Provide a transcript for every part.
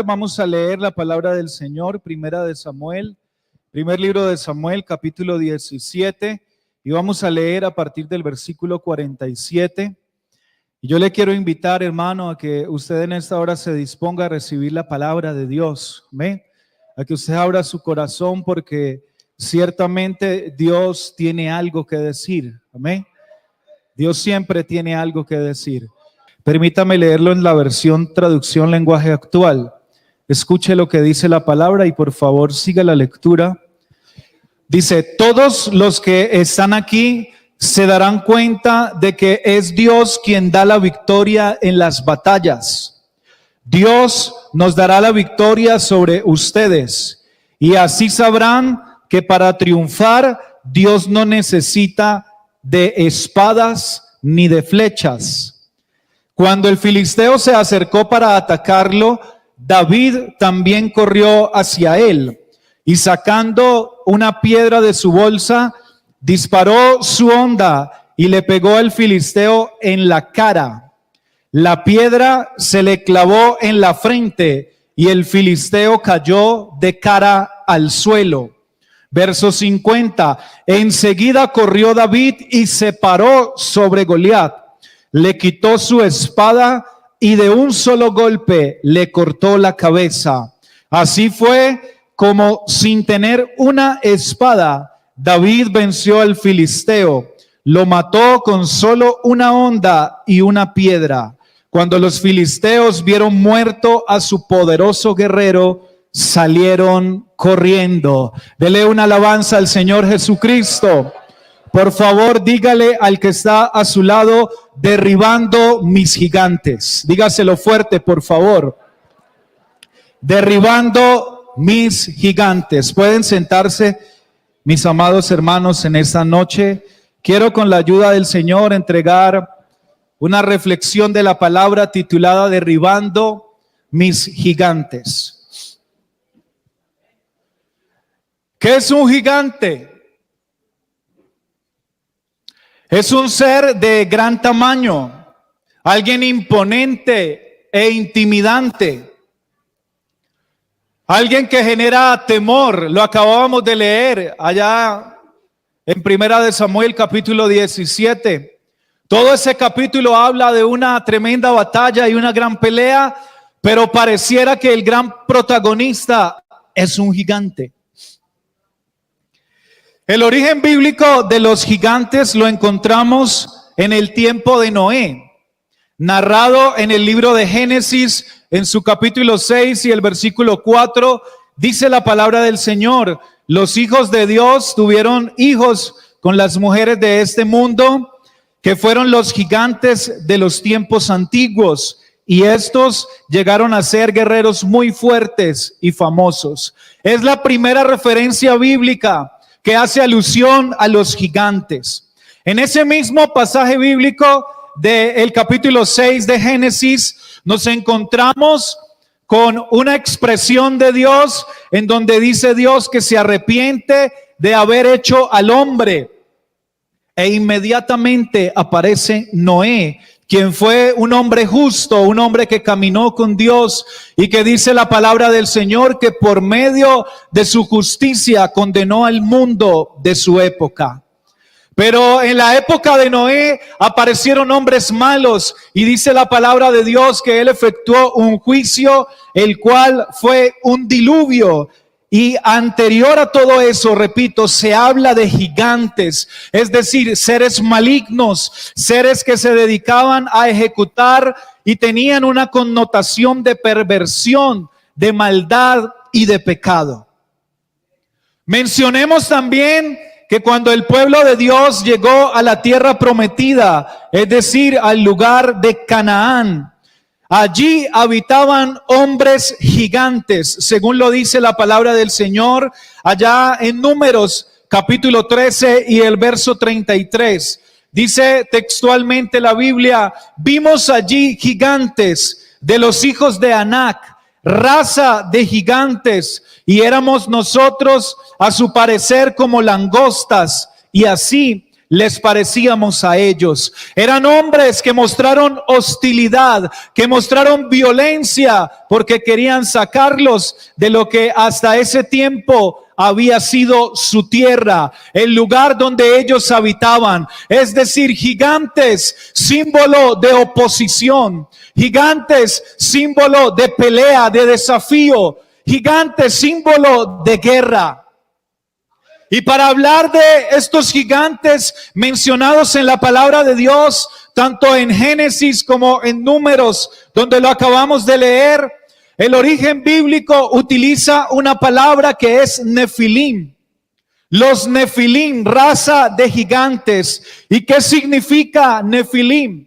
Vamos a leer la palabra del Señor, primera de Samuel, primer libro de Samuel, capítulo 17, y vamos a leer a partir del versículo 47. Y yo le quiero invitar, hermano, a que usted en esta hora se disponga a recibir la palabra de Dios, amén, a que usted abra su corazón, porque ciertamente Dios tiene algo que decir, amén. Dios siempre tiene algo que decir. Permítame leerlo en la versión traducción lenguaje actual. Escuche lo que dice la palabra y por favor siga la lectura. Dice: todos los que están aquí se darán cuenta de que es Dios quien da la victoria en las batallas. Dios nos dará la victoria sobre ustedes, y así sabrán que para triunfar Dios no necesita de espadas ni de flechas. Cuando el filisteo se acercó para atacarlo, David también corrió hacia él y, sacando una piedra de su bolsa, disparó su honda y le pegó al filisteo en la cara. La piedra se le clavó en la frente y el filisteo cayó de cara al suelo. Verso 50. Enseguida corrió David y se paró sobre Goliat. Le quitó su espada y de un solo golpe le cortó la cabeza. Así fue como, sin tener una espada, David venció al filisteo. Lo mató con solo una honda y una piedra. Cuando los filisteos vieron muerto a su poderoso guerrero, salieron corriendo. Dele una alabanza al Señor Jesucristo. Por favor, dígale al que está a su lado: derribando mis gigantes. Dígaselo fuerte, por favor. Derribando mis gigantes. Pueden sentarse, mis amados hermanos, en esta noche. Quiero, con la ayuda del Señor, entregar una reflexión de la palabra titulada Derribando mis gigantes. ¿Qué es un gigante? Es un ser de gran tamaño, alguien imponente e intimidante, alguien que genera temor. Lo acabábamos de leer allá en primera de Samuel capítulo 17. Todo ese capítulo habla de una tremenda batalla y una gran pelea, pero pareciera que el gran protagonista es un gigante. El origen bíblico de los gigantes lo encontramos en el tiempo de Noé, narrado en el libro de Génesis, en su capítulo 6 y el versículo 4, dice la palabra del Señor: los hijos de Dios tuvieron hijos con las mujeres de este mundo, que fueron los gigantes de los tiempos antiguos, y estos llegaron a ser guerreros muy fuertes y famosos. Es la primera referencia bíblica que hace alusión a los gigantes. En ese mismo pasaje bíblico del capítulo 6 de Génesis, nos encontramos con una expresión de Dios en donde dice Dios que se arrepiente de haber hecho al hombre, e inmediatamente aparece Noé, quien fue un hombre justo, un hombre que caminó con Dios, y que dice la palabra del Señor que por medio de su justicia condenó al mundo de su época. Pero en la época de Noé aparecieron hombres malos, y dice la palabra de Dios que él efectuó un juicio, el cual fue un diluvio. Y anterior a todo eso, repito, se habla de gigantes, es decir, seres malignos, seres que se dedicaban a ejecutar y tenían una connotación de perversión, de maldad y de pecado. Mencionemos también que cuando el pueblo de Dios llegó a la tierra prometida, es decir, al lugar de Canaán, allí habitaban hombres gigantes, según lo dice la palabra del Señor, allá en Números capítulo 13 y el verso 33. Dice textualmente la Biblia: vimos allí gigantes de los hijos de Anac, raza de gigantes, y éramos nosotros a su parecer como langostas, y así les parecíamos a ellos. Eran hombres que mostraron hostilidad, que mostraron violencia, porque querían sacarlos de lo que hasta ese tiempo había sido su tierra, el lugar donde ellos habitaban. Es decir, gigantes, símbolo de oposición, gigantes, símbolo de pelea, de desafío, gigantes, símbolo de guerra. Y para hablar de estos gigantes mencionados en la palabra de Dios, tanto en Génesis como en Números, donde lo acabamos de leer, el origen bíblico utiliza una palabra que es Nefilim. Los Nefilim, raza de gigantes. ¿Y qué significa Nefilim?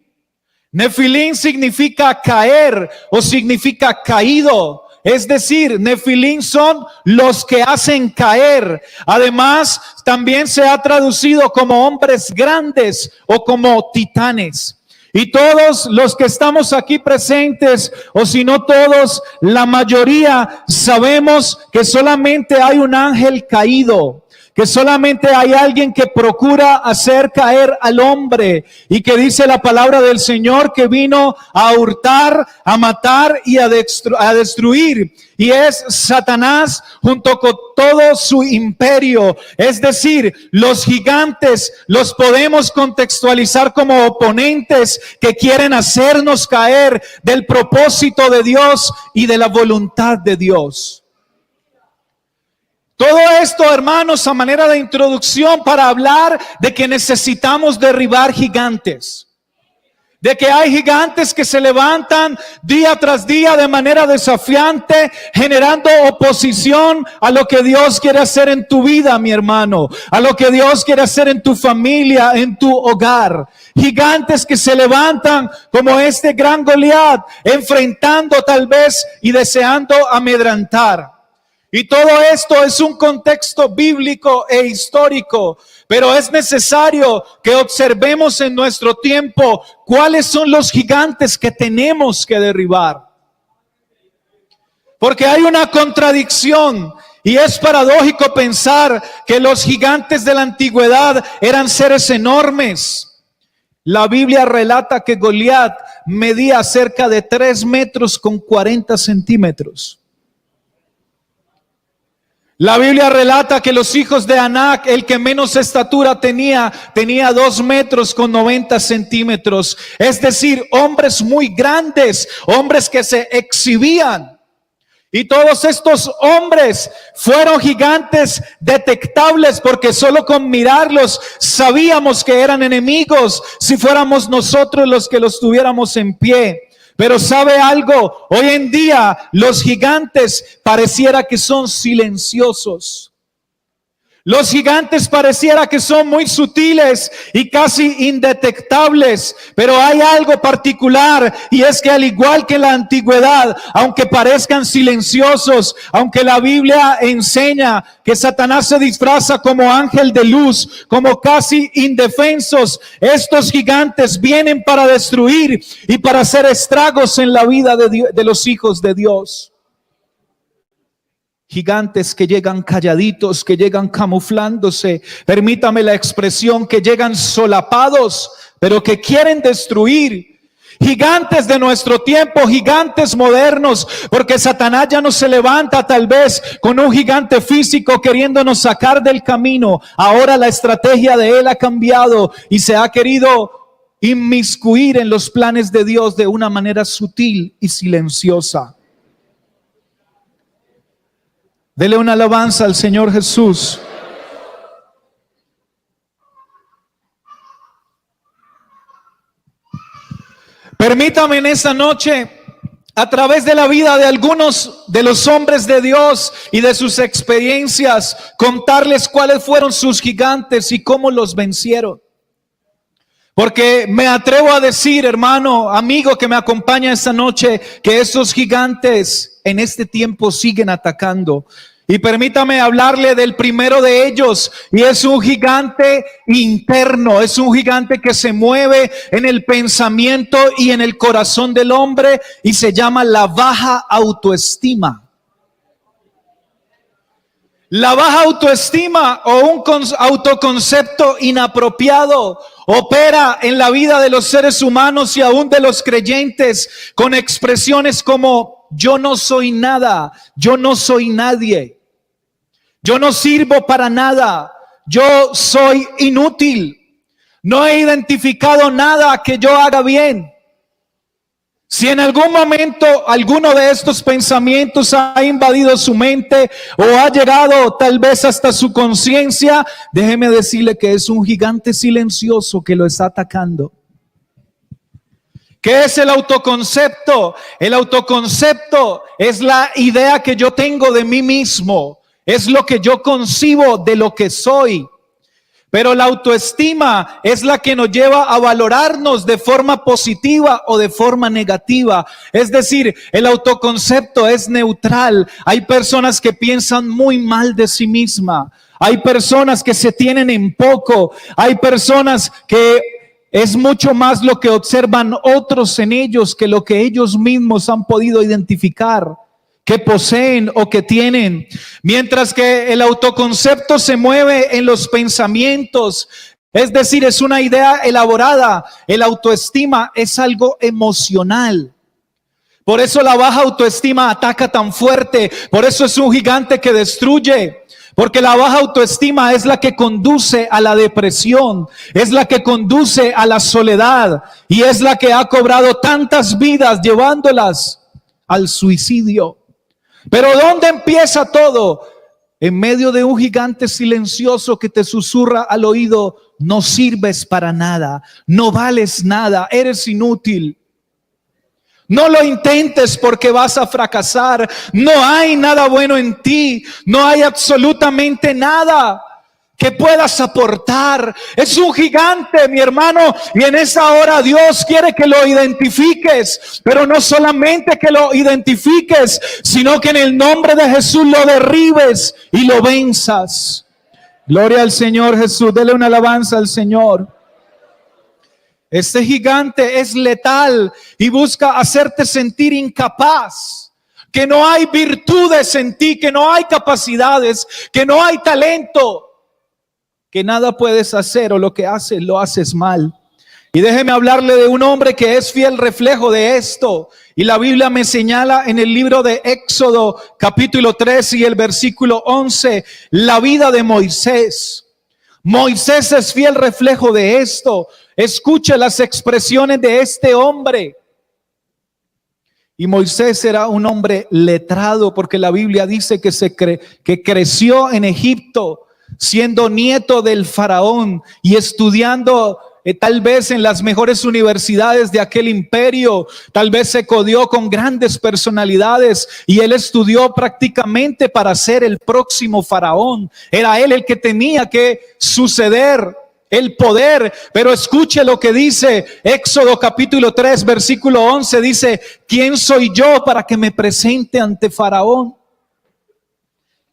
Nefilim significa caer o significa caído. Es decir, Nefilim son los que hacen caer. Además, también se ha traducido como hombres grandes o como titanes. Y todos los que estamos aquí presentes, o si no todos, la mayoría sabemos que solamente hay un ángel caído, que solamente hay alguien que procura hacer caer al hombre, y que dice la palabra del Señor que vino a hurtar, a matar y a destruir. Y es Satanás junto con todo su imperio. Es decir, los gigantes los podemos contextualizar como oponentes que quieren hacernos caer del propósito de Dios y de la voluntad de Dios. Todo esto, hermanos, a manera de introducción para hablar de que necesitamos derribar gigantes. De que hay gigantes que se levantan día tras día de manera desafiante, generando oposición a lo que Dios quiere hacer en tu vida, mi hermano, a lo que Dios quiere hacer en tu familia, en tu hogar. Gigantes que se levantan como este gran Goliat, enfrentando tal vez y deseando amedrentar. Y todo esto es un contexto bíblico e histórico, pero es necesario que observemos en nuestro tiempo cuáles son los gigantes que tenemos que derribar. Porque hay una contradicción y es paradójico pensar que los gigantes de la antigüedad eran seres enormes. La Biblia relata que Goliat medía cerca de 3 metros con 40 centímetros. La Biblia relata que los hijos de Anac, el que menos estatura tenía 2 metros con 90 centímetros. Es decir, hombres muy grandes, hombres que se exhibían. Y todos estos hombres fueron gigantes detectables porque solo con mirarlos sabíamos que eran enemigos si fuéramos nosotros los que los tuviéramos en pie. Pero ¿sabe algo? Hoy en día los gigantes pareciera que son silenciosos. Los gigantes pareciera que son muy sutiles y casi indetectables, pero hay algo particular, y es que al igual que en la antigüedad, aunque parezcan silenciosos, aunque la Biblia enseña que Satanás se disfraza como ángel de luz, como casi indefensos, estos gigantes vienen para destruir y para hacer estragos en la vida de los hijos de Dios. Gigantes que llegan calladitos, que llegan camuflándose, permítame la expresión, que llegan solapados, pero que quieren destruir. Gigantes de nuestro tiempo, gigantes modernos, porque Satanás ya no se levanta tal vez con un gigante físico queriéndonos sacar del camino. Ahora la estrategia de él ha cambiado y se ha querido inmiscuir en los planes de Dios de una manera sutil y silenciosa. Dele una alabanza al Señor Jesús. Permítame en esta noche, a través de la vida de algunos de los hombres de Dios y de sus experiencias, contarles cuáles fueron sus gigantes y cómo los vencieron. Porque me atrevo a decir, hermano, amigo que me acompaña esta noche, que esos gigantes en este tiempo siguen atacando. Y permítame hablarle del primero de ellos, y es un gigante interno, es un gigante que se mueve en el pensamiento y en el corazón del hombre, y se llama la baja autoestima. La baja autoestima o un autoconcepto inapropiado opera en la vida de los seres humanos y aún de los creyentes con expresiones como yo no soy nada, yo no soy nadie, yo no sirvo para nada, yo soy inútil, no he identificado nada que yo haga bien. Si en algún momento alguno de estos pensamientos ha invadido su mente o ha llegado tal vez hasta su conciencia, déjeme decirle que es un gigante silencioso que lo está atacando. ¿Qué es el autoconcepto? El autoconcepto es la idea que yo tengo de mí mismo, es lo que yo concibo de lo que soy. Pero la autoestima es la que nos lleva a valorarnos de forma positiva o de forma negativa. Es decir, el autoconcepto es neutral. Hay personas que piensan muy mal de sí misma. Hay personas que se tienen en poco. Hay personas que es mucho más lo que observan otros en ellos que lo que ellos mismos han podido identificar, que poseen o que tienen. Mientras que el autoconcepto se mueve en los pensamientos, es decir, es una idea elaborada. El autoestima es algo emocional. Por eso la baja autoestima ataca tan fuerte. Por eso es un gigante que destruye. Porque la baja autoestima es la que conduce a la depresión, es la que conduce a la soledad y es la que ha cobrado tantas vidas llevándolas al suicidio. Pero ¿dónde empieza todo? En medio de un gigante silencioso que te susurra al oído: no sirves para nada, no vales nada, eres inútil. No lo intentes porque vas a fracasar. No hay nada bueno en ti, no hay absolutamente nada que puedas aportar. Es un gigante, mi hermano, y en esa hora Dios quiere que lo identifiques, pero no solamente que lo identifiques, sino que en el nombre de Jesús lo derribes y lo venzas. Gloria al Señor Jesús, dele una alabanza al Señor. Este gigante es letal y busca hacerte sentir incapaz, que no hay virtudes en ti, que no hay capacidades, que no hay talento, que nada puedes hacer o lo que haces lo haces mal. Y déjeme hablarle de un hombre que es fiel reflejo de esto. Y la Biblia me señala en el libro de Éxodo capítulo 3 y el versículo 11, la vida de Moisés. Moisés es fiel reflejo de esto. Escuche las expresiones de este hombre. Y Moisés era un hombre letrado, porque la Biblia dice que creció en Egipto, siendo nieto del faraón y estudiando tal vez en las mejores universidades de aquel imperio. Tal vez se codió con grandes personalidades y él estudió prácticamente para ser el próximo faraón. Era él el que tenía que suceder el poder. Pero escuche lo que dice Éxodo capítulo 3 versículo 11, dice: ¿quién soy yo para que me presente ante faraón?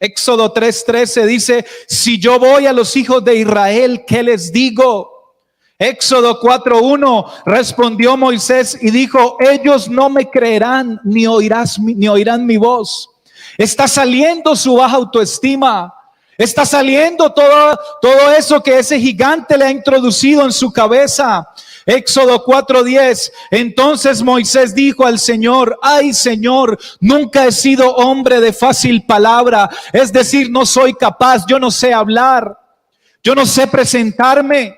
Éxodo 3:13 dice: si yo voy a los hijos de Israel, ¿qué les digo? Éxodo 4:1 respondió Moisés y dijo: ellos no me creerán ni oirán mi voz. Está saliendo su baja autoestima. Está saliendo todo eso que ese gigante le ha introducido en su cabeza. Éxodo 4:10. Entonces Moisés dijo al Señor: ay Señor, nunca he sido hombre de fácil palabra. Es decir, no soy capaz, yo no sé hablar, yo no sé presentarme.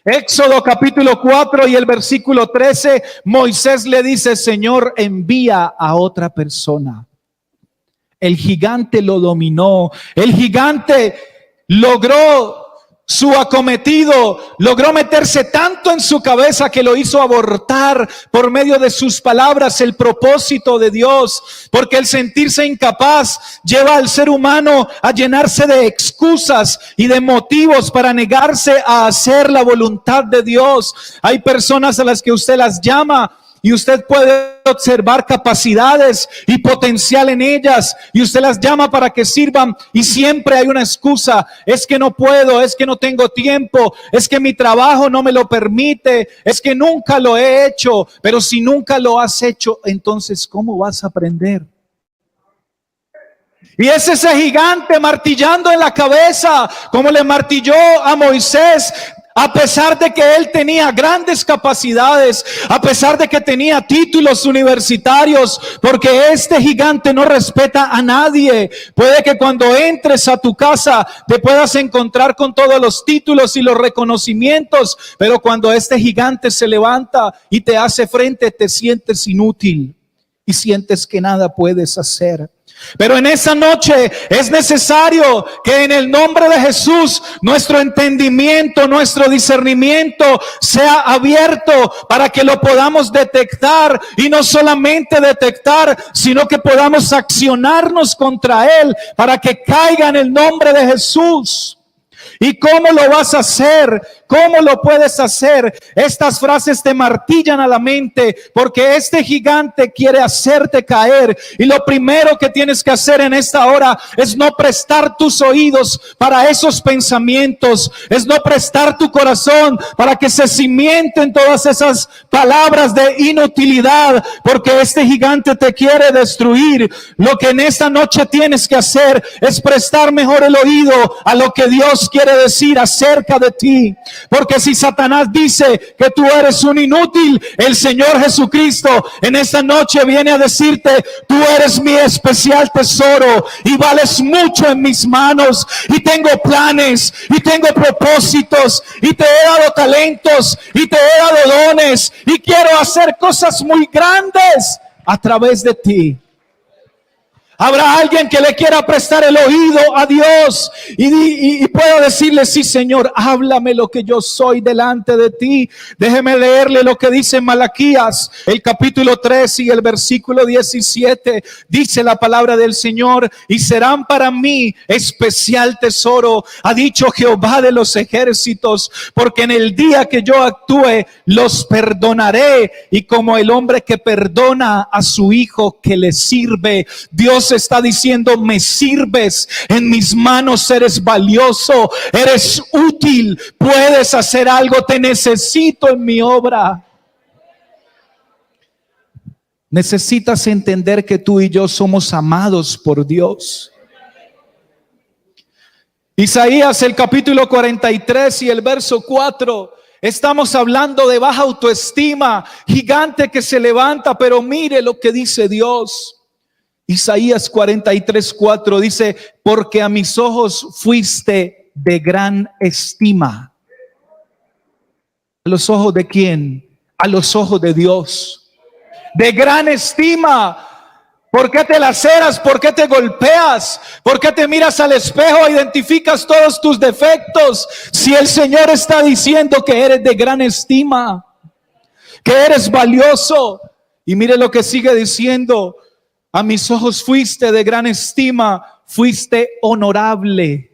Éxodo capítulo 4 y el versículo 13, Moisés le dice: Señor, envía a otra persona. El gigante lo dominó. El gigante logró su acometido, logró meterse tanto en su cabeza que lo hizo abortar por medio de sus palabras el propósito de Dios. Porque el sentirse incapaz lleva al ser humano a llenarse de excusas y de motivos para negarse a hacer la voluntad de Dios. Hay personas a las que usted las llama y usted puede observar capacidades y potencial en ellas, y usted las llama para que sirvan, y siempre hay una excusa: es que no puedo, es que no tengo tiempo, es que mi trabajo no me lo permite, es que nunca lo he hecho. Pero si nunca lo has hecho, entonces ¿cómo vas a aprender? Y es ese gigante martillando en la cabeza, como le martilló a Moisés, a pesar de que él tenía grandes capacidades, a pesar de que tenía títulos universitarios, porque este gigante no respeta a nadie. Puede que cuando entres a tu casa te puedas encontrar con todos los títulos y los reconocimientos, pero cuando este gigante se levanta y te hace frente, te sientes inútil y sientes que nada puedes hacer. Pero en esa noche es necesario que en el nombre de Jesús nuestro entendimiento, nuestro discernimiento sea abierto para que lo podamos detectar, y no solamente detectar, sino que podamos accionarnos contra él para que caiga en el nombre de Jesús. ¿Y cómo lo vas a hacer? ¿Cómo lo puedes hacer? Estas frases te martillan a la mente, porque este gigante quiere hacerte caer. Y lo primero que tienes que hacer en esta hora es no prestar tus oídos para esos pensamientos, es no prestar tu corazón para que se cimienten todas esas palabras de inutilidad, porque este gigante te quiere destruir. Lo que en esta noche tienes que hacer es prestar mejor el oído a lo que Dios quiere decir acerca de ti. Porque si Satanás dice que tú eres un inútil, el Señor Jesucristo en esta noche viene a decirte: tú eres mi especial tesoro y vales mucho en mis manos, y tengo planes y tengo propósitos, y te he dado talentos y te he dado dones, y quiero hacer cosas muy grandes a través de ti. Habrá alguien que le quiera prestar el oído a Dios y pueda decirle: sí, Señor, háblame lo que yo soy delante de ti. Déjeme leerle lo que dice Malaquías, el capítulo 3 y el versículo 17. Dice la palabra del Señor: y serán para mí especial tesoro, ha dicho Jehová de los ejércitos, porque en el día que yo actúe los perdonaré, y como el hombre que perdona a su hijo que le sirve. Dios está diciendo: me sirves, en mis manos eres valioso, eres útil, puedes hacer algo, te necesito en mi obra. Necesitas entender que tú y yo somos amados por Dios. Isaías, el capítulo 43 y el verso 4. Estamos hablando de baja autoestima, gigante que se levanta, pero mire lo que dice Dios. Isaías 43:4 dice: porque a mis ojos fuiste de gran estima. ¿A los ojos de quién? A los ojos de Dios. De gran estima. ¿Por qué te laceras? ¿Por qué te golpeas? ¿Por qué te miras al espejo e identificas todos tus defectos? Si el Señor está diciendo que eres de gran estima, que eres valioso. Y mire lo que sigue diciendo: a mis ojos fuiste de gran estima, fuiste honorable.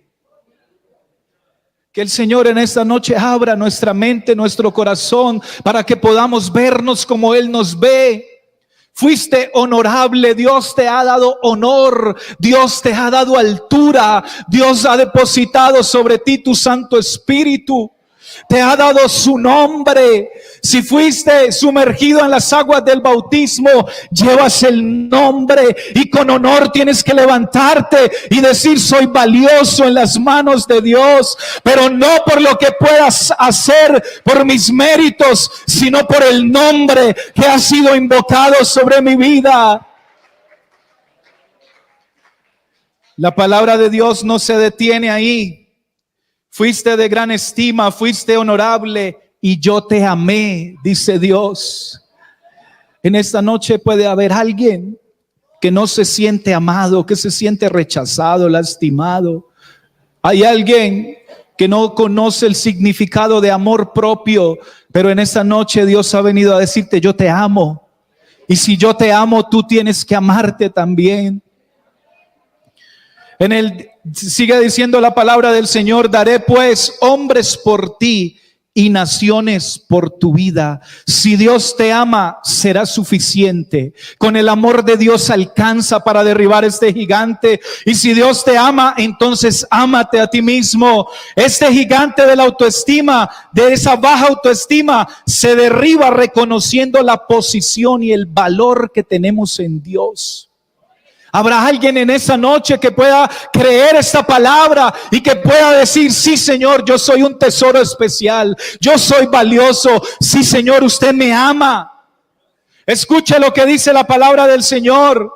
Que el Señor en esta noche abra nuestra mente, nuestro corazón, para que podamos vernos como Él nos ve. Fuiste honorable, Dios te ha dado honor, Dios te ha dado altura, Dios ha depositado sobre ti tu Santo Espíritu. Te ha dado su nombre. Si fuiste sumergido en las aguas del bautismo, llevas el nombre, y con honor tienes que levantarte y decir: soy valioso en las manos de Dios, pero no por lo que puedas hacer por mis méritos, sino por el nombre que ha sido invocado sobre mi vida. La palabra de Dios no se detiene ahí. Fuiste de gran estima, fuiste honorable, y yo te amé, dice Dios. En esta noche puede haber alguien que no se siente amado, que se siente rechazado, lastimado. Hay alguien que no conoce el significado de amor propio, pero en esta noche Dios ha venido a decirte: yo te amo. Y si yo te amo, tú tienes que amarte también. Sigue diciendo la palabra del Señor: daré pues hombres por ti y naciones por tu vida. Si Dios te ama, será suficiente. Con el amor de Dios alcanza para derribar este gigante. Y si Dios te ama, entonces ámate a ti mismo. Este gigante de la autoestima, de esa baja autoestima, se derriba reconociendo la posición y el valor que tenemos en Dios. Habrá alguien en esa noche que pueda creer esta palabra y que pueda decir: sí, Señor, yo soy un tesoro especial, yo soy valioso. Sí, Señor, usted me ama. Escuche lo que dice la palabra del Señor.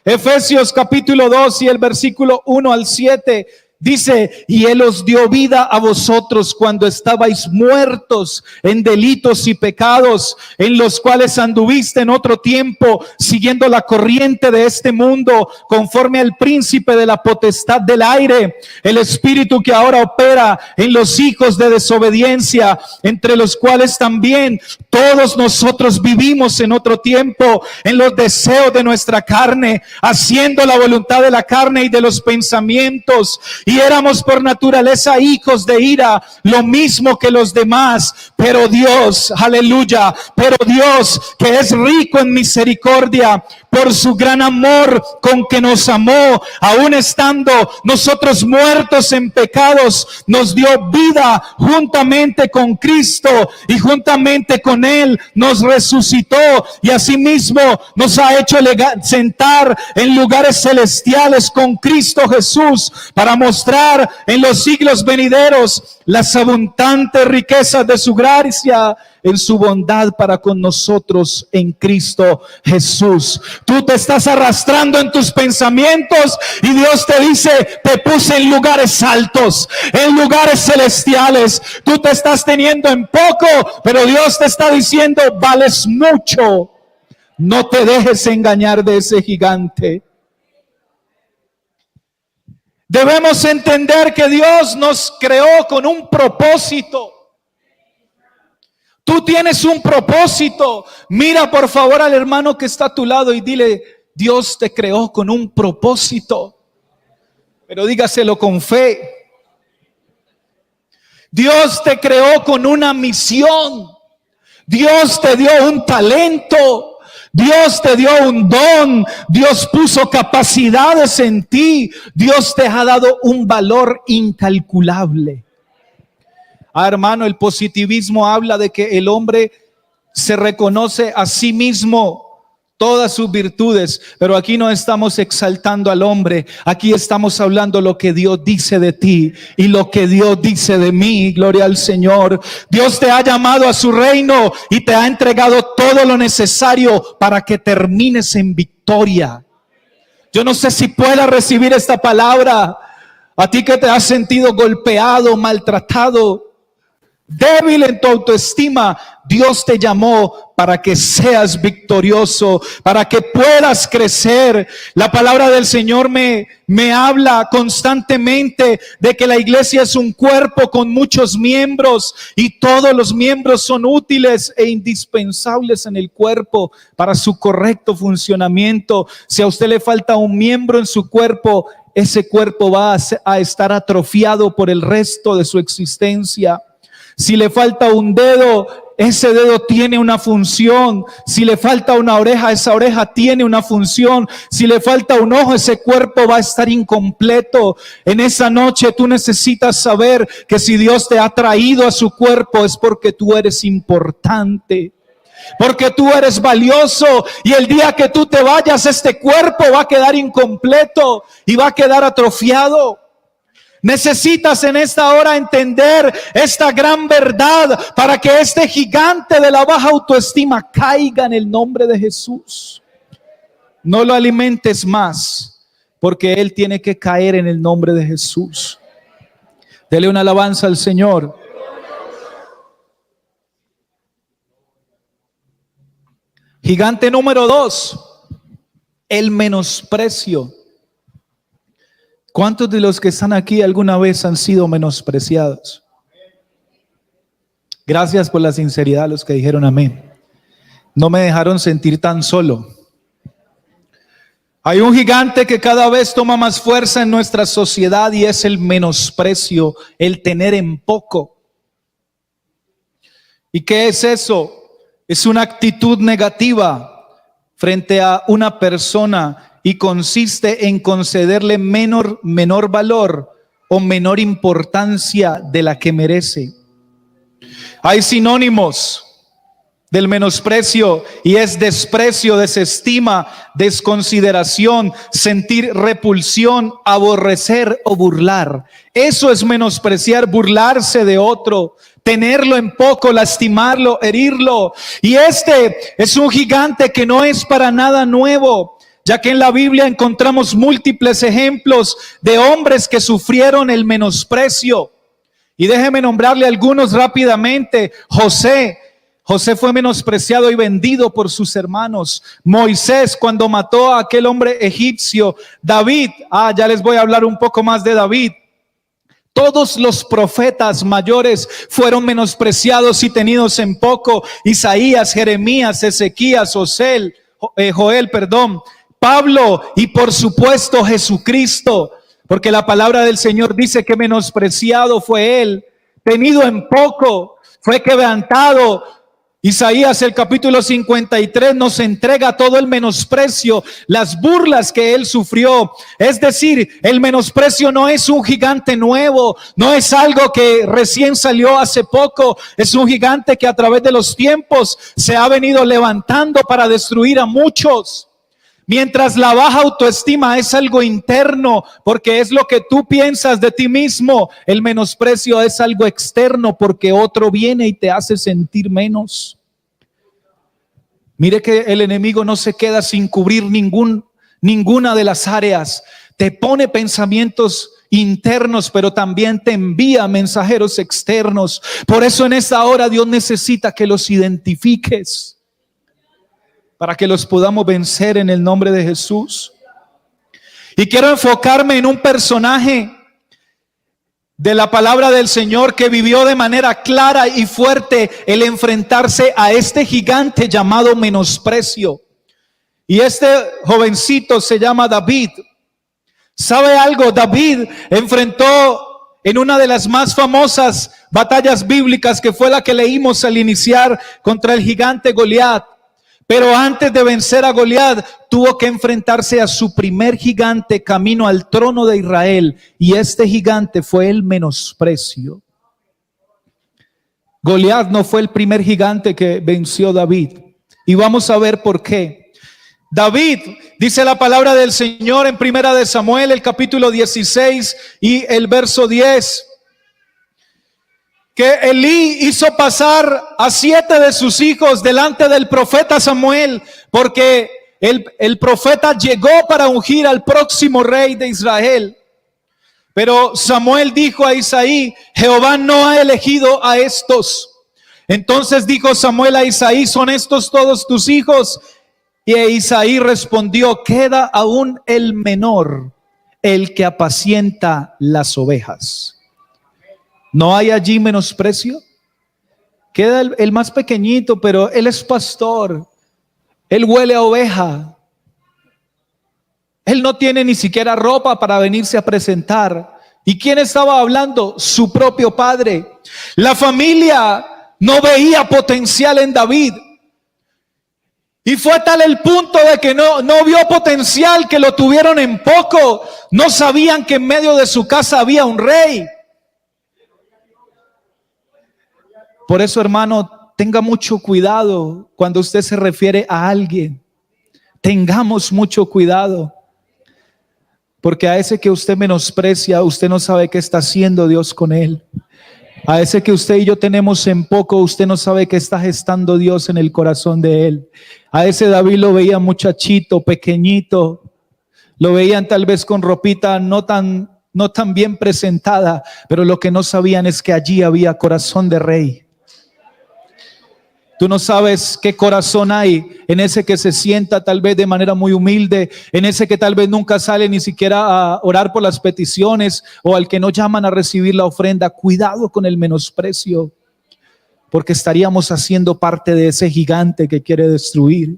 Efesios capítulo 2 y el versículo 1 al 7. Dice: y Él os dio vida a vosotros cuando estabais muertos en delitos y pecados, en los cuales anduviste en otro tiempo, siguiendo la corriente de este mundo, conforme al príncipe de la potestad del aire, el espíritu que ahora opera en los hijos de desobediencia, entre los cuales también todos nosotros vivimos en otro tiempo, en los deseos de nuestra carne, haciendo la voluntad de la carne y de los pensamientos. Y éramos por naturaleza hijos de ira, lo mismo que los demás. Pero Dios, aleluya, pero Dios, que es rico en misericordia, por su gran amor con que nos amó, aun estando nosotros muertos en pecados, nos dio vida juntamente con Cristo, y juntamente con Él nos resucitó, y asimismo nos ha hecho sentar en lugares celestiales con Cristo Jesús, para mostrar en los siglos venideros las abundantes riquezas de su gracia en su bondad para con nosotros en Cristo Jesús. Tú te estás arrastrando en tus pensamientos y Dios te dice: te puse en lugares altos, en lugares celestiales. Tú te estás teniendo en poco, pero Dios te está diciendo: vales mucho. No te dejes engañar de ese gigante. Debemos entender que Dios nos creó con un propósito. Tú tienes un propósito. Mira por favor al hermano que está a tu lado y dile: Dios te creó con un propósito. Pero dígaselo con fe. Dios te creó con una misión. Dios te dio un talento. Dios te dio un don. Dios puso capacidades en ti. Dios te ha dado un valor incalculable. Hermano, el positivismo habla de que el hombre se reconoce a sí mismo todas sus virtudes, pero aquí no estamos exaltando al hombre. Aquí estamos hablando lo que Dios dice de ti y lo que Dios dice de mí. Gloria al Señor. Dios te ha llamado a su reino y te ha entregado todo lo necesario para que termines en victoria. Yo no sé si puedas recibir esta palabra. A ti que te has sentido golpeado, maltratado, débil en tu autoestima, Dios te llamó para que seas victorioso, para que puedas crecer. La palabra del Señor me habla constantemente de que la iglesia es un cuerpo con muchos miembros y todos los miembros son útiles e indispensables en el cuerpo para su correcto funcionamiento. Si a usted le falta un miembro en su cuerpo, ese cuerpo va a estar atrofiado por el resto de su existencia. Si le falta un dedo, ese dedo tiene una función. Si le falta una oreja, esa oreja tiene una función. Si le falta un ojo, ese cuerpo va a estar incompleto. En esa noche tú necesitas saber que si Dios te ha traído a su cuerpo es porque tú eres importante, porque tú eres valioso, y el día que tú te vayas, este cuerpo va a quedar incompleto y va a quedar atrofiado. Necesitas en esta hora entender esta gran verdad para que este gigante de la baja autoestima caiga en el nombre de Jesús. No lo alimentes más, porque él tiene que caer en el nombre de Jesús. Dele una alabanza al Señor. Gigante número 2, el menosprecio. ¿Cuántos de los que están aquí alguna vez han sido menospreciados? Gracias por la sinceridad, los que dijeron amén. No me dejaron sentir tan solo. Hay un gigante que cada vez toma más fuerza en nuestra sociedad y es el menosprecio, el tener en poco. ¿Y qué es eso? Es una actitud negativa frente a una persona y consiste en concederle menor valor o menor importancia de la que merece. Hay sinónimos del menosprecio, y es desprecio, desestima, desconsideración, sentir repulsión, aborrecer o burlar. Eso es menospreciar, burlarse de otro, tenerlo en poco, lastimarlo, herirlo. Y este es un gigante que no es para nada nuevo, ya que en la Biblia encontramos múltiples ejemplos de hombres que sufrieron el menosprecio. Y déjeme nombrarle algunos rápidamente. José fue menospreciado y vendido por sus hermanos. Moisés, cuando mató a aquel hombre egipcio. David, ya les voy a hablar un poco más de David. Todos los profetas mayores fueron menospreciados y tenidos en poco. Isaías, Jeremías, Ezequías, Joel, Pablo y por supuesto Jesucristo. Porque la palabra del Señor dice que menospreciado fue él, tenido en poco, fue quebrantado. Isaías, el capítulo 53, nos entrega todo el menosprecio, las burlas que él sufrió. Es decir, el menosprecio no es un gigante nuevo, no es algo que recién salió hace poco, es un gigante que a través de los tiempos se ha venido levantando para destruir a muchos. Mientras la baja autoestima es algo interno, porque es lo que tú piensas de ti mismo, el menosprecio es algo externo, porque otro viene y te hace sentir menos. Mire que el enemigo no se queda sin cubrir ninguna de las áreas. Te pone pensamientos internos, pero también te envía mensajeros externos. Por eso en esta hora Dios necesita que los identifiques, para que los podamos vencer en el nombre de Jesús. Y quiero enfocarme en un personaje de la palabra del Señor que vivió de manera clara y fuerte el enfrentarse a este gigante llamado menosprecio. Y este jovencito se llama David. ¿Sabe algo? David enfrentó en una de las más famosas batallas bíblicas, que fue la que leímos al iniciar, contra el gigante Goliat. Pero antes de vencer a Goliat, tuvo que enfrentarse a su primer gigante camino al trono de Israel. Y este gigante fue el menosprecio. Goliat no fue el primer gigante que venció David. Y vamos a ver por qué. David, dice la palabra del Señor en Primera de Samuel, el capítulo 16 y el verso 10. Que Elí hizo pasar a 7 de sus hijos delante del profeta Samuel, porque el profeta llegó para ungir al próximo rey de Israel. Pero Samuel dijo a Isaí: Jehová no ha elegido a estos. Entonces dijo Samuel a Isaí: ¿son estos todos tus hijos? Y Isaí respondió: queda aún el menor, el que apacienta las ovejas. ¿No hay allí menosprecio? Queda el más pequeñito, pero él es pastor. Él huele a oveja. Él no tiene ni siquiera ropa para venirse a presentar. ¿Y quién estaba hablando? Su propio padre. La familia no veía potencial en David. Y fue tal el punto de que no vio potencial, que lo tuvieron en poco. No sabían que en medio de su casa había un rey. Por eso, hermano, tenga mucho cuidado cuando usted se refiere a alguien. Tengamos mucho cuidado. Porque a ese que usted menosprecia, usted no sabe qué está haciendo Dios con él. A ese que usted y yo tenemos en poco, usted no sabe qué está gestando Dios en el corazón de él. A ese David lo veía muchachito, pequeñito. Lo veían tal vez con ropita no tan bien presentada, pero lo que no sabían es que allí había corazón de rey. Tú no sabes qué corazón hay en ese que se sienta tal vez de manera muy humilde, en ese que tal vez nunca sale ni siquiera a orar por las peticiones, o al que no llaman a recibir la ofrenda. Cuidado con el menosprecio, porque estaríamos haciendo parte de ese gigante que quiere destruir.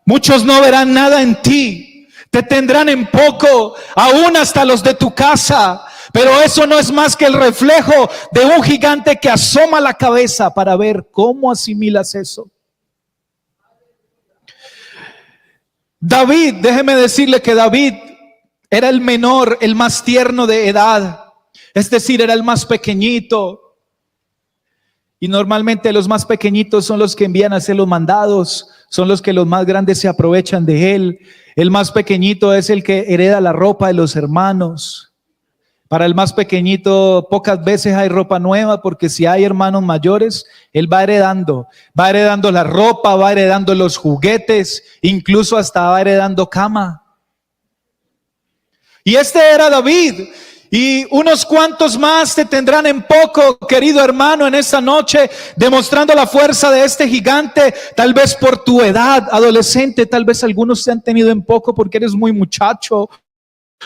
Muchos no verán nada en ti, te tendrán en poco, aún hasta los de tu casa. Pero eso no es más que el reflejo de un gigante que asoma la cabeza para ver cómo asimilas eso. David, déjeme decirle que David era el menor, el más tierno de edad. Es decir, era el más pequeñito. Y normalmente los más pequeñitos son los que envían a hacer los mandados, son los que los más grandes se aprovechan de él. El más pequeñito es el que hereda la ropa de los hermanos. Para el más pequeñito pocas veces hay ropa nueva, porque si hay hermanos mayores, él va heredando la ropa, va heredando los juguetes, incluso hasta va heredando cama. Y este era David. Y unos cuantos más te tendrán en poco, querido hermano, en esta noche, demostrando la fuerza de este gigante. Tal vez por tu edad adolescente, tal vez algunos te han tenido en poco porque eres muy muchacho.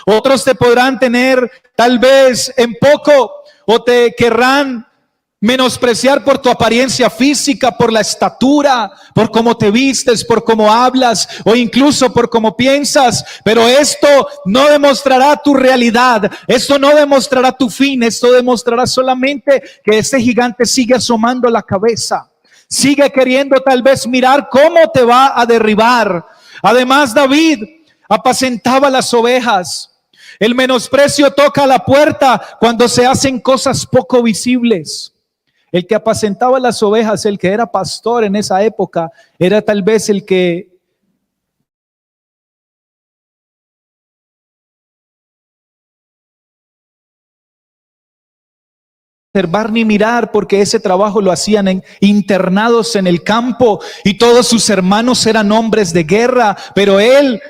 Otros te podrán tener tal vez en poco, o te querrán menospreciar por tu apariencia física, por la estatura, por cómo te vistes, por cómo hablas, o incluso por cómo piensas. Pero esto no demostrará tu realidad, esto no demostrará tu fin, esto demostrará solamente que este gigante sigue asomando la cabeza, sigue queriendo tal vez mirar cómo te va a derribar. Además, David apacentaba las ovejas. El menosprecio toca la puerta cuando se hacen cosas poco visibles. El que apacentaba las ovejas, el que era pastor en esa época, era tal vez el que observar ni mirar, porque ese trabajo lo hacían internados en el campo, y todos sus hermanos eran hombres de guerra, pero él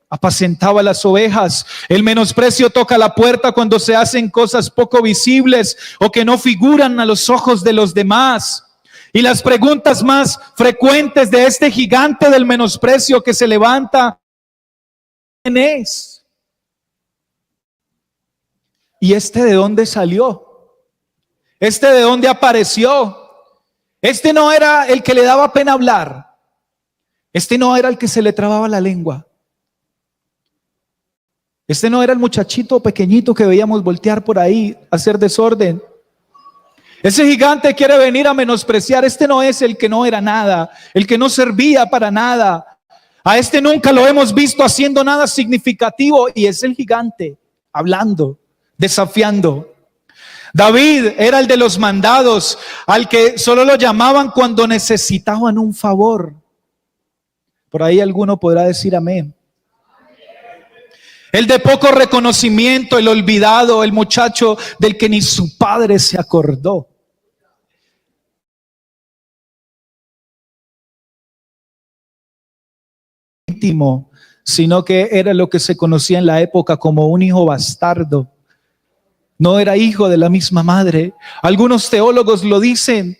apacentaba las ovejas. El menosprecio toca la puerta cuando se hacen cosas poco visibles o que no figuran a los ojos de los demás. Y las preguntas más frecuentes de este gigante del menosprecio que se levanta: ¿quién es? ¿Y este de dónde salió? ¿Este de dónde apareció? Este no era el que le daba pena hablar. Este no era el que se le trababa la lengua. Este no era el muchachito pequeñito que veíamos voltear por ahí, hacer desorden. Ese gigante quiere venir a menospreciar. Este no es el que no era nada, el que no servía para nada. A este nunca lo hemos visto haciendo nada significativo, y es el gigante hablando, desafiando. David era el de los mandados, al que solo lo llamaban cuando necesitaban un favor. Por ahí alguno podrá decir amén. El de poco reconocimiento, el olvidado, el muchacho del que ni su padre se acordó. Íntimo, sino que era lo que se conocía en la época como un hijo bastardo. No era hijo de la misma madre. Algunos teólogos lo dicen,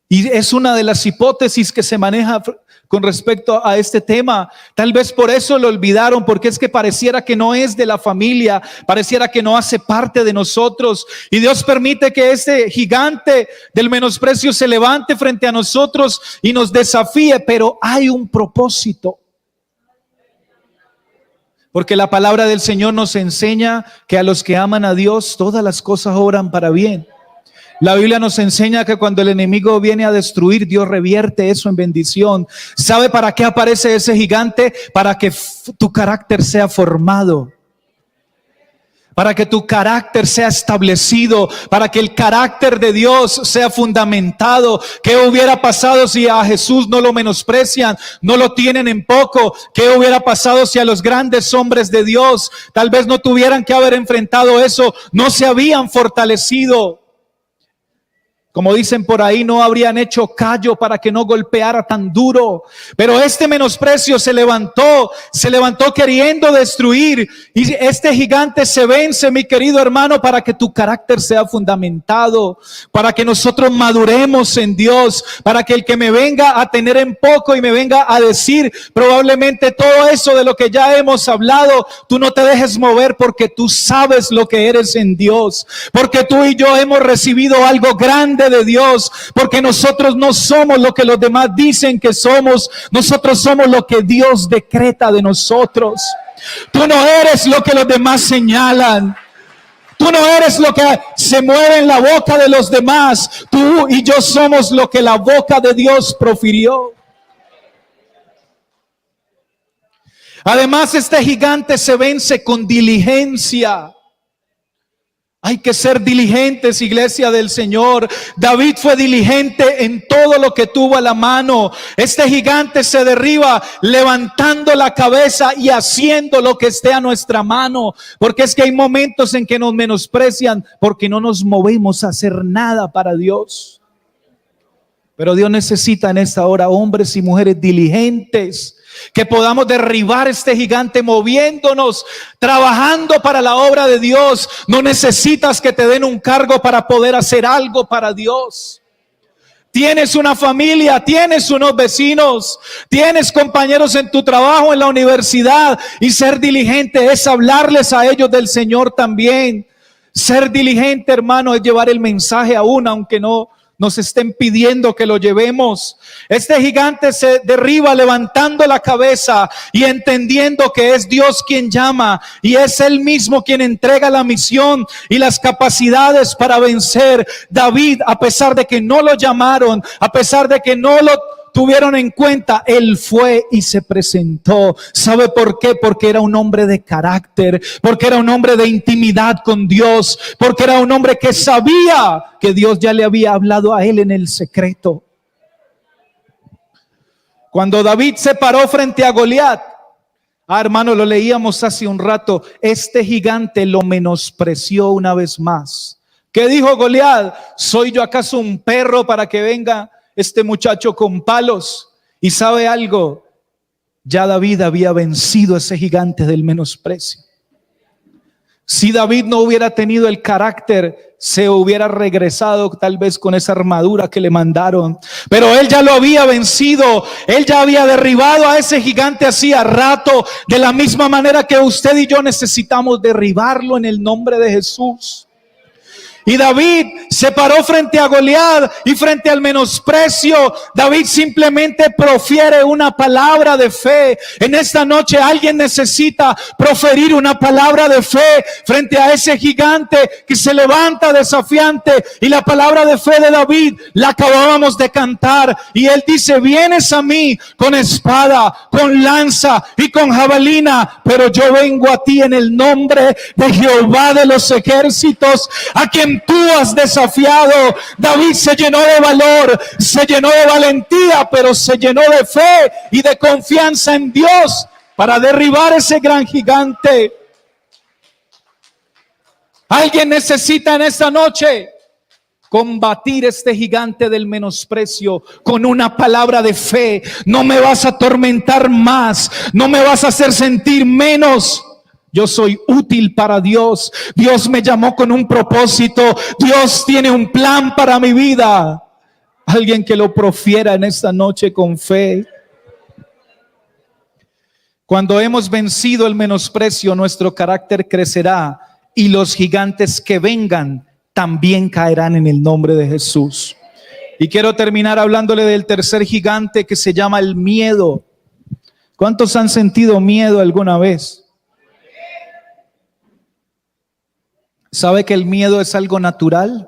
y es una de las hipótesis que se maneja con respecto a este tema. Tal vez por eso lo olvidaron, porque es que pareciera que no es de la familia, pareciera que no hace parte de nosotros. Y Dios permite que este gigante del menosprecio se levante frente a nosotros y nos desafíe, pero hay un propósito. Porque la palabra del Señor nos enseña que a los que aman a Dios, todas las cosas obran para bien. La Biblia nos enseña que cuando el enemigo viene a destruir, Dios revierte eso en bendición. ¿Sabe para qué aparece ese gigante? Para que tu carácter sea formado, para que tu carácter sea establecido, para que el carácter de Dios sea fundamentado. ¿Qué hubiera pasado si a Jesús no lo menosprecian, no lo tienen en poco? ¿Qué hubiera pasado si a los grandes hombres de Dios tal vez no tuvieran que haber enfrentado eso, no se habían fortalecido? Como dicen por ahí, no habrían hecho callo para que no golpeara tan duro. Pero este menosprecio se levantó queriendo destruir. Y este gigante se vence, mi querido hermano, para que tu carácter sea fundamentado, para que nosotros maduremos en Dios, para que el que me venga a tener en poco y me venga a decir probablemente todo eso de lo que ya hemos hablado, tú no te dejes mover, porque tú sabes lo que eres en Dios, porque tú y yo hemos recibido algo grande de Dios, porque nosotros no somos lo que los demás dicen que somos, nosotros somos lo que Dios decreta de nosotros. Tú no eres lo que los demás señalan, tú no eres lo que se mueve en la boca de los demás, tú y yo somos lo que la boca de Dios profirió. Además, este gigante se vence con diligencia. Hay que ser diligentes, iglesia del Señor. David fue diligente en todo lo que tuvo a la mano. Este gigante se derriba levantando la cabeza y haciendo lo que esté a nuestra mano. Porque es que hay momentos en que nos menosprecian porque no nos movemos a hacer nada para Dios. Pero Dios necesita en esta hora hombres y mujeres diligentes, que podamos derribar este gigante moviéndonos, trabajando para la obra de Dios. No necesitas que te den un cargo para poder hacer algo para Dios. Tienes una familia, tienes unos vecinos, tienes compañeros en tu trabajo, en la universidad, y ser diligente es hablarles a ellos del Señor también. Ser diligente, hermano, es llevar el mensaje aún, aunque no nos estén pidiendo que lo llevemos. Este gigante se derriba levantando la cabeza y entendiendo que es Dios quien llama y es Él mismo quien entrega la misión y las capacidades para vencer. David, a pesar de que no lo llamaron, a pesar de que no lo tuvieron en cuenta, él fue y se presentó. ¿Sabe por qué? Porque era un hombre de carácter, porque era un hombre de intimidad con Dios, porque era un hombre que sabía que Dios ya le había hablado a él en el secreto. Cuando David se paró frente a Goliat, hermano, lo leíamos hace un rato, este gigante lo menospreció una vez más. ¿Qué dijo Goliat? ¿Soy yo acaso un perro para que venga este muchacho con palos? Y sabe algo, ya David había vencido a ese gigante del menosprecio. Si David no hubiera tenido el carácter, se hubiera regresado tal vez con esa armadura que le mandaron. Pero él ya lo había vencido, él ya había derribado a ese gigante hacía rato, de la misma manera que usted y yo necesitamos derribarlo en el nombre de Jesús. Y David se paró frente a Goliat y frente al menosprecio. David simplemente profiere una palabra de fe. En esta noche alguien necesita proferir una palabra de fe frente a ese gigante que se levanta desafiante. Y la palabra de fe de David la acabábamos de cantar. Y él dice: vienes a mí con espada, con lanza y con jabalina, pero yo vengo a ti en el nombre de Jehová de los ejércitos, a quien tú has desafiado. David se llenó de valor, se llenó de valentía, pero se llenó de fe y de confianza en Dios para derribar ese gran gigante. Alguien necesita en esta noche combatir este gigante del menosprecio con una palabra de fe. No me vas a atormentar más, no me vas a hacer sentir menos. Yo soy útil para Dios. Dios me llamó con un propósito. Dios tiene un plan para mi vida. Alguien que lo profiera en esta noche con fe. Cuando hemos vencido el menosprecio, nuestro carácter crecerá y los gigantes que vengan también caerán en el nombre de Jesús. Y quiero terminar hablándole del tercer gigante, que se llama el miedo. ¿Cuántos han sentido miedo alguna vez? ¿Sabe que el miedo es algo natural?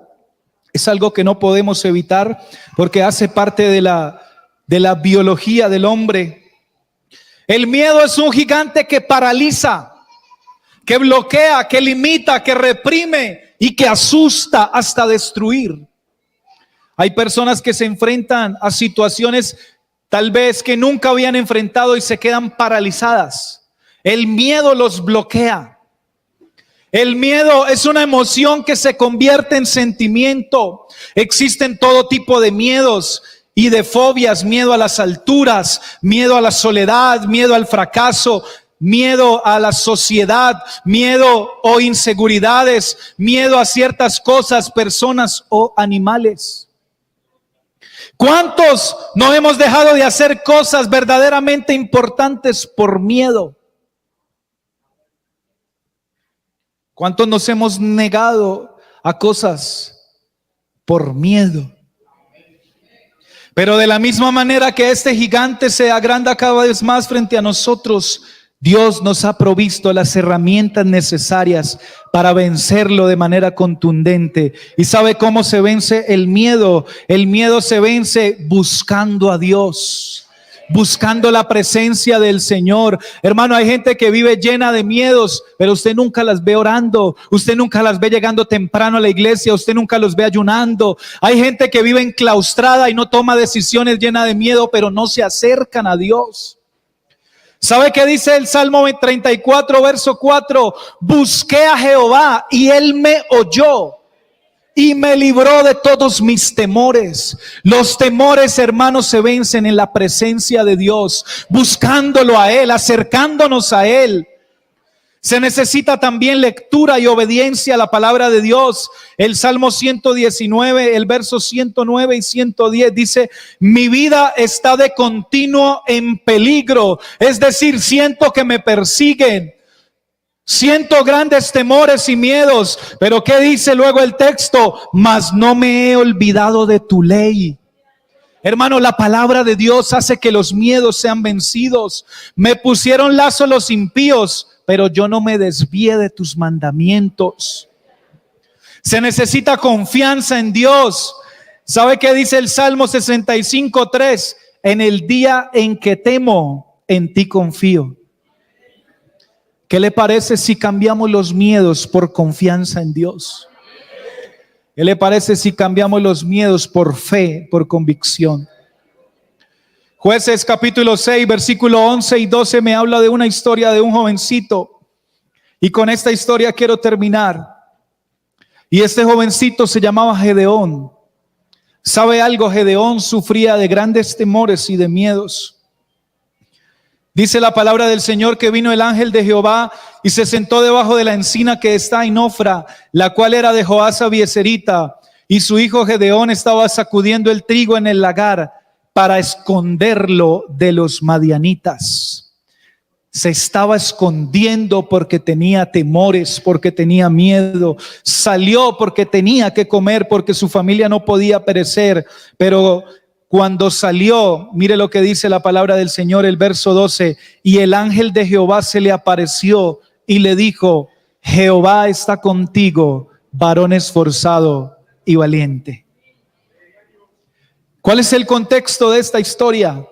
Es algo que no podemos evitar porque hace parte de la biología del hombre. El miedo es un gigante que paraliza, que bloquea, que limita, que reprime y que asusta hasta destruir. Hay personas que se enfrentan a situaciones tal vez que nunca habían enfrentado y se quedan paralizadas. El miedo los bloquea. El miedo es una emoción que se convierte en sentimiento. Existen todo tipo de miedos y de fobias: miedo a las alturas, miedo a la soledad, miedo al fracaso, miedo a la sociedad, miedo o inseguridades, miedo a ciertas cosas, personas o animales. ¿Cuántos no hemos dejado de hacer cosas verdaderamente importantes por miedo? ¿Cuántos nos hemos negado a cosas por miedo? Pero de la misma manera que este gigante se agranda cada vez más frente a nosotros, Dios nos ha provisto las herramientas necesarias para vencerlo de manera contundente. ¿Y sabe cómo se vence el miedo? El miedo se vence buscando a Dios. buscando la presencia del Señor. Hermano, hay gente que vive llena de miedos, pero usted nunca las ve orando, usted nunca las ve llegando temprano a la iglesia, usted nunca los ve ayunando. Hay gente que vive enclaustrada y no toma decisiones, llena de miedo, pero no se acercan a Dios. ¿Sabe qué dice el Salmo 34, verso 4? Busqué a Jehová y Él me oyó y me libró de todos mis temores. Los temores, hermanos, se vencen en la presencia de Dios, buscándolo a Él, acercándonos a Él. Se necesita también lectura y obediencia a la palabra de Dios. El Salmo 119, el verso 109 y 110 dice: mi vida está de continuo en peligro. Es decir, siento que me persiguen. Siento grandes temores y miedos. Pero ¿qué dice luego el texto? Mas no me he olvidado de tu ley. Hermano, la palabra de Dios hace que los miedos sean vencidos. Me pusieron lazo los impíos, pero yo no me desvié de tus mandamientos. Se necesita confianza en Dios. ¿Sabe qué dice el Salmo 65:3? En el día en que temo, en ti confío. ¿Qué le parece si cambiamos los miedos por confianza en Dios? ¿Qué le parece si cambiamos los miedos por fe, por convicción? Jueces capítulo 6, versículo 11 y 12 me habla de una historia de un jovencito. Y con esta historia quiero terminar. Y este jovencito se llamaba Gedeón. ¿Sabe algo? Gedeón sufría de grandes temores y de miedos. Dice la palabra del Señor que vino el ángel de Jehová y se sentó debajo de la encina que está en Ofra, la cual era de Joás Abieserita, y su hijo Gedeón estaba sacudiendo el trigo en el lagar para esconderlo de los madianitas. Se estaba escondiendo porque tenía temores, porque tenía miedo. Salió porque tenía que comer, porque su familia no podía perecer. Pero cuando salió, mire lo que dice la palabra del Señor, el verso 12. Y el ángel de Jehová se le apareció y le dijo: Jehová está contigo, varón esforzado y valiente. ¿Cuál es el contexto de esta historia?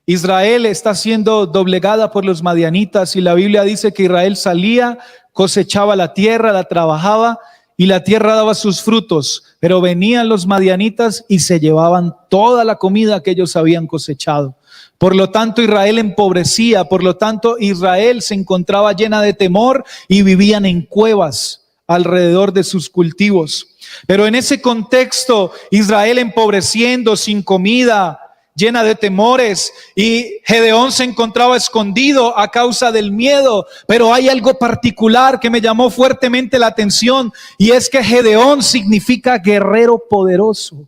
Israel está siendo doblegada por los madianitas y la Biblia dice que Israel salía, cosechaba la tierra, la trabajaba y la tierra daba sus frutos, pero venían los madianitas y se llevaban toda la comida que ellos habían cosechado. Por lo tanto, Israel empobrecía, por lo tanto, Israel se encontraba llena de temor y vivían en cuevas alrededor de sus cultivos. Pero en ese contexto, Israel empobreciendo, sin comida, llena de temores, y Gedeón se encontraba escondido a causa del miedo. Pero hay algo particular que me llamó fuertemente la atención, y es que Gedeón significa guerrero poderoso.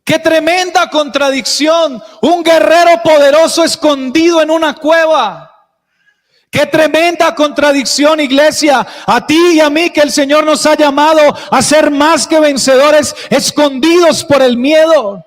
¡Qué tremenda contradicción! Un guerrero poderoso escondido en una cueva. ¡Qué tremenda contradicción, iglesia! A ti y a mí, que el Señor nos ha llamado a ser más que vencedores, escondidos por el miedo.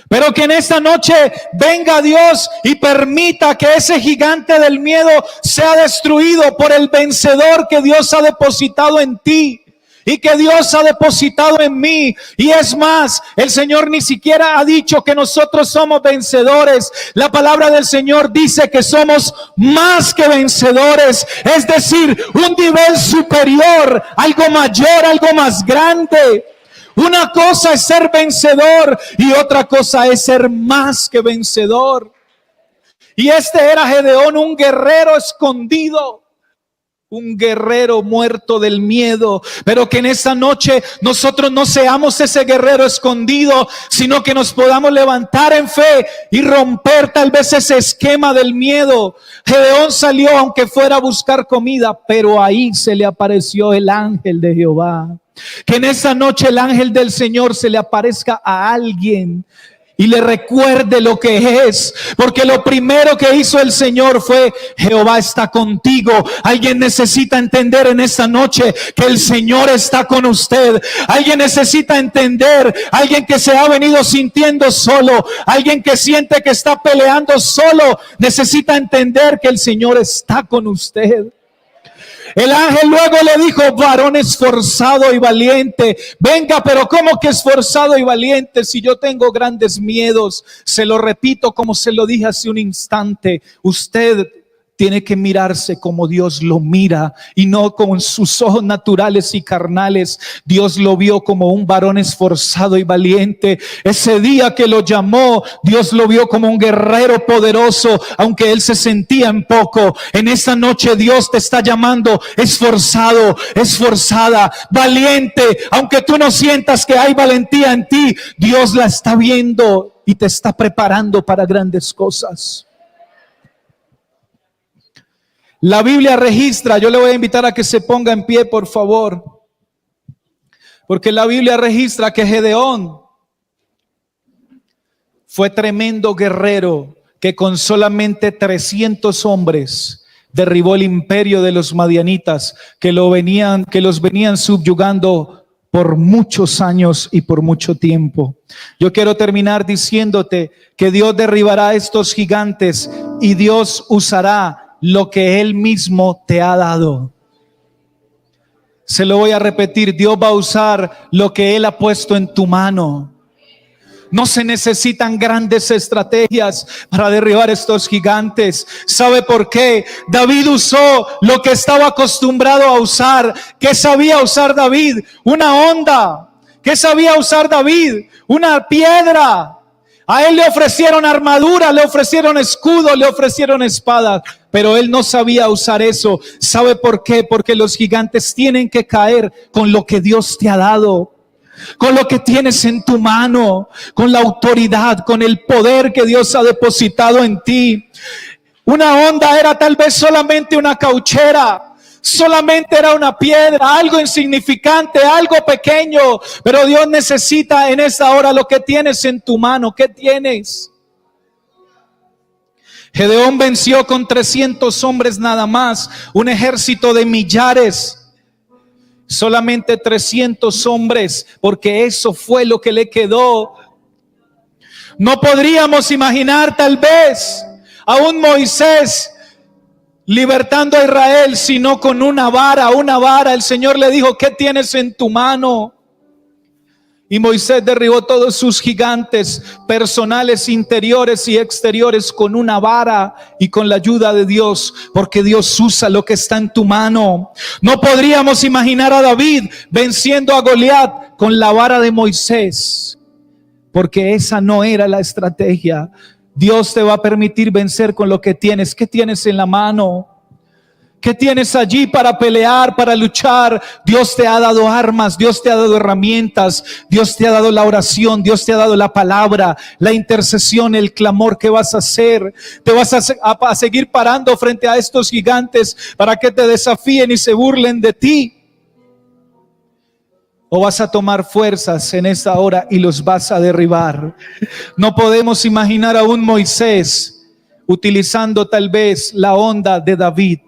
Pero que en esta noche venga Dios y permita que ese gigante del miedo sea destruido por el vencedor que Dios ha depositado en ti. Y que Dios ha depositado en mí. Y es más, el Señor ni siquiera ha dicho que nosotros somos vencedores. La palabra del Señor dice que somos más que vencedores. Es decir, un nivel superior, algo mayor, algo más grande. Una cosa es ser vencedor y otra cosa es ser más que vencedor. Y este era Gedeón, un guerrero escondido. Un guerrero muerto del miedo. Pero que en esta noche nosotros no seamos ese guerrero escondido, sino que nos podamos levantar en fe y romper tal vez ese esquema del miedo. Gedeón salió aunque fuera a buscar comida, pero ahí se le apareció el ángel de Jehová. Que en esta noche el ángel del Señor se le aparezca a alguien y le recuerde lo que es, porque lo primero que hizo el Señor fue: Jehová está contigo. Alguien necesita entender en esta noche que el Señor está con usted. Alguien necesita entender, alguien que se ha venido sintiendo solo, alguien que siente que está peleando solo, necesita entender que el Señor está con usted. El ángel luego le dijo: varón esforzado y valiente. Venga, pero ¿cómo que esforzado y valiente si yo tengo grandes miedos? Se lo repito como se lo dije hace un instante. Usted tiene que mirarse como Dios lo mira y no con sus ojos naturales y carnales. Dios lo vio como un varón esforzado y valiente. Ese día que lo llamó, Dios lo vio como un guerrero poderoso, aunque él se sentía en poco. En esta noche Dios te está llamando esforzado, esforzada, valiente. Aunque tú no sientas que hay valentía en ti, Dios la está viendo y te está preparando para grandes cosas. La Biblia registra, yo le voy a invitar a que se ponga en pie, por favor, porque la Biblia registra que Gedeón fue tremendo guerrero que con solamente 300 hombres derribó el imperio de los madianitas que los venían subyugando por muchos años y por mucho tiempo. Yo quiero terminar diciéndote que Dios derribará a estos gigantes y Dios usará lo que Él mismo te ha dado. Se lo voy a repetir: Dios va a usar lo que Él ha puesto en tu mano. No se necesitan grandes estrategias para derribar estos gigantes. ¿Sabe por qué? David usó lo que estaba acostumbrado a usar. ¿Qué sabía usar David? Una honda. ¿Qué sabía usar David? Una piedra. A él le ofrecieron armadura, le ofrecieron escudo, le ofrecieron espada, pero él no sabía usar eso. ¿Sabe por qué? Porque los gigantes tienen que caer con lo que Dios te ha dado, con lo que tienes en tu mano, con la autoridad, con el poder que Dios ha depositado en ti. Una honda era tal vez solamente una cauchera. Solamente era una piedra, algo insignificante, algo pequeño, pero Dios necesita en esta hora lo que tienes en tu mano. ¿Qué tienes? Gedeón venció con 300 hombres nada más, un ejército de millares. Solamente 300 hombres, porque eso fue lo que le quedó. No podríamos imaginar tal vez a un Moisés libertando a Israel, sino con una vara. El Señor le dijo: ¿qué tienes en tu mano? Y Moisés derribó todos sus gigantes personales, interiores y exteriores, con una vara y con la ayuda de Dios, porque Dios usa lo que está en tu mano. No podríamos imaginar a David venciendo a Goliat con la vara de Moisés, porque esa no era la estrategia. Dios te va a permitir vencer con lo que tienes. ¿Qué tienes en la mano? ¿Qué tienes allí para pelear, para luchar? Dios te ha dado armas, Dios te ha dado herramientas, Dios te ha dado la oración, Dios te ha dado la palabra, la intercesión, el clamor. ¿Qué vas a hacer? ¿Te vas a seguir parando frente a estos gigantes para que te desafíen y se burlen de ti? ¿O vas a tomar fuerzas en esta hora y los vas a derribar? No podemos imaginar a un Moisés utilizando tal vez la honda de David.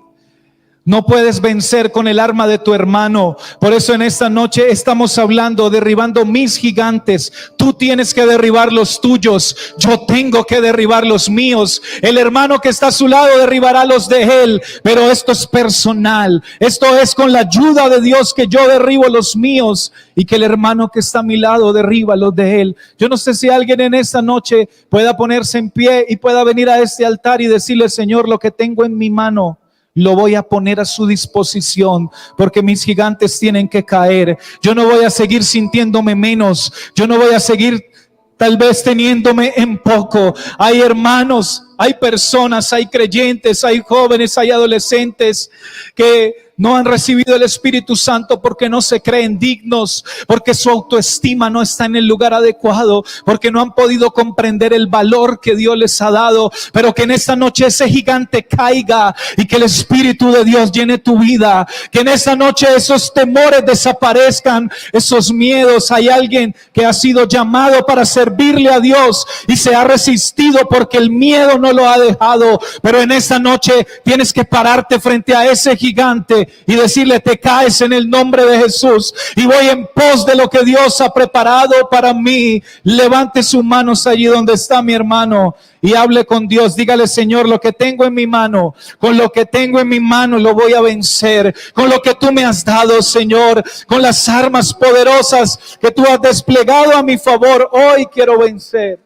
No puedes vencer con el arma de tu hermano. Por eso en esta noche estamos hablando, derribando mis gigantes. Tú tienes que derribar los tuyos. Yo tengo que derribar los míos. El hermano que está a su lado derribará los de él. Pero esto es personal. Esto es con la ayuda de Dios que yo derribo los míos y que el hermano que está a mi lado derriba los de él. Yo no sé si alguien en esta noche pueda ponerse en pie y pueda venir a este altar y decirle: Señor, lo que tengo en mi mano lo voy a poner a su disposición, porque mis gigantes tienen que caer. Yo no voy a seguir sintiéndome menos. Yo no voy a seguir tal vez teniéndome en poco. Hay hermanos, hay personas, hay creyentes, hay jóvenes, hay adolescentes que no han recibido el Espíritu Santo porque no se creen dignos, porque su autoestima no está en el lugar adecuado, porque no han podido comprender el valor que Dios les ha dado. Pero que en esta noche ese gigante caiga y que el Espíritu de Dios llene tu vida. Que en esta noche esos temores desaparezcan, esos miedos. Hay alguien que ha sido llamado para servirle a Dios y se ha resistido porque el miedo no lo ha dejado. Pero en esta noche tienes que pararte frente a ese gigante frente y decirle: te caes en el nombre de Jesús y voy en pos de lo que Dios ha preparado para mí. Levante sus manos allí donde está mi hermano y hable con Dios. Dígale: Señor, lo que tengo en mi mano, con lo que tengo en mi mano lo voy a vencer. Con lo que tú me has dado, Señor, con las armas poderosas que tú has desplegado a mi favor, hoy quiero vencer.